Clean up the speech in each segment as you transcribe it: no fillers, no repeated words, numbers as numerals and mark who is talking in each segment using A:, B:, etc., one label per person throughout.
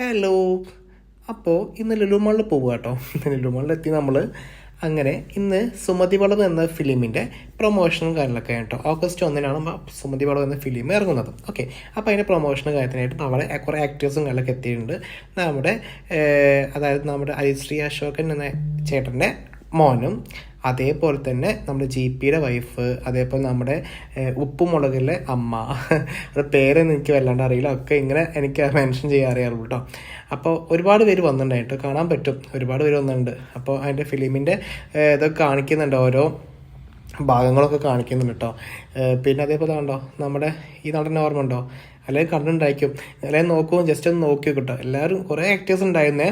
A: Hello. അപ്പോൾ ഇന്ന് ലുലു മാളിൽ പോവുക കേട്ടോ. ലുലു മാളിലെത്തി നമ്മൾ. അങ്ങനെ ഇന്ന് സുമതി വളവ് എന്ന ഫിലിമിൻ്റെ പ്രൊമോഷനും കാര്യങ്ങളൊക്കെ കേട്ടോ. ഓഗസ്റ്റ് 1 സുമതി വളവ് എന്ന ഫിലിം ഇറങ്ങുന്നത്. ഓക്കെ, അപ്പോൾ അതിൻ്റെ പ്രൊമോഷനും കാര്യത്തിനായിട്ട് അവിടെ കുറേ ആക്ടേഴ്സും കാര്യങ്ങളൊക്കെ എത്തിയിട്ടുണ്ട്. അതായത് നമ്മുടെ ഹരിശ്രീ അശോകൻ എന്ന ചേട്ടൻ്റെ മോനും, അതേപോലെ തന്നെ നമ്മുടെ GPയുടെ വൈഫ്, അതേപോലെ നമ്മുടെ ഉപ്പുമുളകിലെ അമ്മ, അത് പേരൊന്നും എനിക്ക് വല്ലാണ്ട് അറിയില്ല, ഒക്കെ ഇങ്ങനെ എനിക്ക് മെൻഷൻ ചെയ്യാൻ അറിയാറുള്ളൂ കേട്ടോ. അപ്പോൾ ഒരുപാട് പേര് വന്നിട്ടുണ്ടായിട്ട് കാണാൻ പറ്റും, ഒരുപാട് പേര് വന്നിട്ടുണ്ട്. അപ്പോൾ അതിൻ്റെ ഫിലിമിൻ്റെ ഇതൊക്കെ കാണിക്കുന്നുണ്ട്, ഓരോ ഭാഗങ്ങളൊക്കെ കാണിക്കുന്നുണ്ട് കേട്ടോ. പിന്നെ അതേപോലെ കണ്ടോ, നമ്മുടെ ഈ നടൻ ഓർമ്മ ഉണ്ടോ? അല്ലെങ്കിൽ കണ്ടിട്ടുണ്ടായിരിക്കും, അല്ലെങ്കിൽ നോക്കും, ജസ്റ്റ് ഒന്ന് നോക്കി കേട്ടോ. എല്ലാവരും കുറേ ആക്ടേഴ്സ് ഉണ്ടായിരുന്നേ,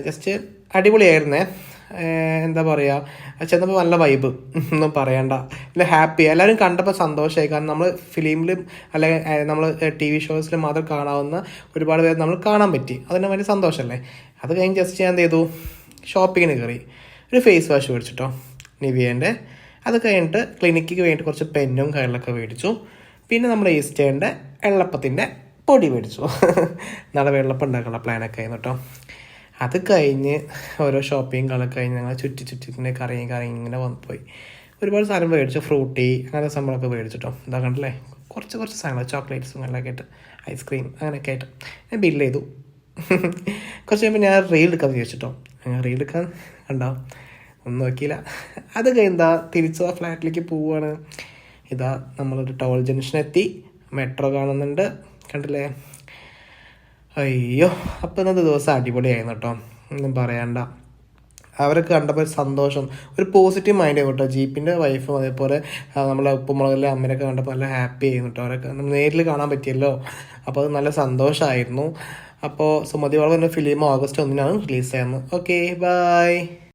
A: ജസ്റ്റ് അടിപൊളിയായിരുന്നേ. എന്താ പറയുക, ചെന്നപ്പോൾ നല്ല വൈബ്, ഒന്നും പറയണ്ട, നല്ല ഹാപ്പി. എല്ലാവരും കണ്ടപ്പോൾ സന്തോഷമായി. കാരണം നമ്മൾ ഫിലിമിലും അല്ലെങ്കിൽ നമ്മൾ TV ഷോസിലും മാത്രം കാണാവുന്ന ഒരുപാട് പേര് നമ്മൾ കാണാൻ പറ്റി. അതിന് വലിയ സന്തോഷമല്ലേ. അത് കഴിഞ്ഞ് ജസ്റ്റ് ഞാൻ എന്ത് ചെയ്തു, ഷോപ്പിങ്ങിന് കയറി. ഒരു ഫേസ് വാഷ് മേടിച്ചിട്ടോ, നിവിയേൻ്റെ. അത് കഴിഞ്ഞിട്ട് ക്ലിനിക്കിക്ക് വേണ്ടിയിട്ട് കുറച്ച് പെന്നും കാര്യങ്ങളൊക്കെ മേടിച്ചു. പിന്നെ നമ്മുടെ ഈസ്റ്റേൻ്റെ എള്ളപ്പത്തിൻ്റെ പൊടി മേടിച്ചു. നാളെ വെള്ളപ്പം ഉണ്ടാക്കാനുള്ള പ്ലാനൊക്കെ ആയിരുന്നു കേട്ടോ. അത് കഴിഞ്ഞ് ഓരോ ഷോപ്പിങ്ങുകളൊക്കെ കഴിഞ്ഞ് ഞങ്ങൾ ചുറ്റി ഇങ്ങനെ കറങ്ങി ഇങ്ങനെ പോയി. ഒരുപാട് സാധനം മേടിച്ചു, ഫ്രൂട്ടി അങ്ങനത്തെ സംഭവമൊക്കെ മേടിച്ചിട്ടോ. ഇതാ കണ്ടല്ലേ, കുറച്ച് സാധനങ്ങൾ, ചോക്ലേറ്റ്സും അങ്ങനെയൊക്കെ ആയിട്ട്, ഐസ്ക്രീം അങ്ങനെയൊക്കെ ആയിട്ട് ഞാൻ ബില്ല് ചെയ്തു. കുറച്ച് കഴിയുമ്പോൾ ഞാൻ റീൽ എടുക്കാമെന്ന് ചോദിച്ചിട്ടോ. റീൽ എടുക്കാൻ കണ്ടോ, ഒന്നും നോക്കിയില്ല. അത് കഴിഞ്ഞാൽ തിരിച്ച് ആ ഫ്ലാറ്റിലേക്ക് പോവുകയാണ്. ഇതാ നമ്മളൊരു ടോൾ ജംഗ്ഷനെത്തി, മെട്രോ കാണുന്നുണ്ട്, കണ്ടില്ലേ. അയ്യോ, അപ്പോൾ ഇന്നത്തെ ദിവസം അടിപൊളിയായിരുന്നു കേട്ടോ, ഒന്നും പറയണ്ട. അവരൊക്കെ കണ്ടപ്പോൾ സന്തോഷം, ഒരു പോസിറ്റീവ് മൈൻഡ് കേട്ടോ. ജീപ്പിൻ്റെ വൈഫും അതേപോലെ നമ്മളെ ഉപ്പുമുളകിലെ അമ്മയൊക്കെ കണ്ടപ്പോൾ നല്ല ഹാപ്പി ആയിരുന്നു കേട്ടോ. അവരൊക്കെ നമ്മൾ നേരിൽ കാണാൻ പറ്റിയല്ലോ, അപ്പോൾ അത് നല്ല സന്തോഷമായിരുന്നു. അപ്പോൾ സുമതി വളവ് എന്ന ഫിലിം ഓഗസ്റ്റ് 1 റിലീസായിരുന്നു. Okay, by.